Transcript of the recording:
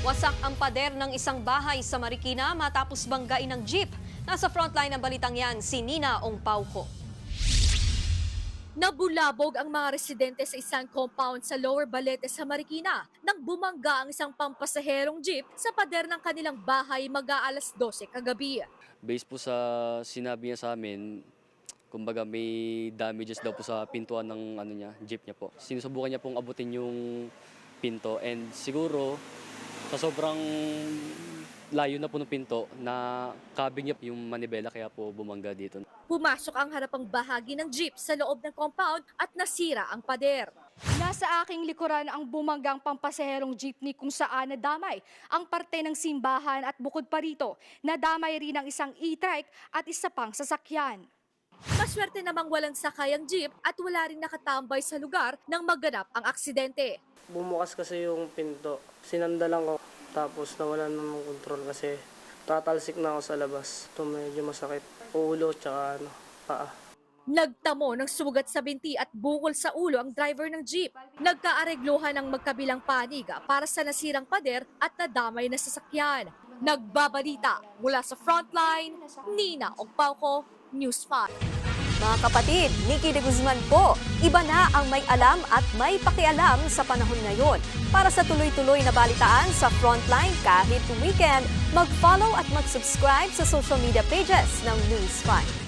Wasak ang pader ng isang bahay sa Marikina matapos banggain ng jeep. Nasa frontline ng balitang yan, si Nina Ongpauco. Nabulabog ang mga residente sa isang compound sa Lower Balete sa Marikina nang bumangga ang isang pampasaherong jeep sa pader ng kanilang bahay mag-aalas 12 kagabi. Based po sa sinabi niya sa amin, kumbaga may damages daw po sa pintuan ng jeep niya po. Sinusubukan niya pong abutin yung pinto and siguro sa sobrang layo na po ng pinto na kabing niya yung manibela kaya po bumangga dito. Pumasok ang harapang bahagi ng jeep sa loob ng compound at nasira ang pader. Nasa aking likuran ang bumanggang pampasaherong jeepney kung saan nadamay ang parte ng simbahan at bukod pa rito, nadamay rin ang isang e-trike at isa pang sasakyan. Maswerte namang walang sakay ang jeep at wala rin nakatambay sa lugar nang maganap ang aksidente. Bumukas kasi yung pinto. Sinandalan ko tapos nawalan ng kontrol kasi tatalsik na ako sa labas. Ito medyo masakit. Ulo tsaka paa. Nagtamo ng sugat sa binti at bukol sa ulo ang driver ng jeep. Nagkaaregluhan ng magkabilang panig para sa nasirang pader at nadamay na sasakyan. Nagbabalita mula sa frontline, Nina Ongpauco, News 5. Mga kapatid, Nikki de Guzman po. Iba na ang may alam at may pakialam sa panahon ngayon. Para sa tuloy-tuloy na balitaan sa Frontline kahit weekend, mag-follow at mag-subscribe sa social media pages ng News 5.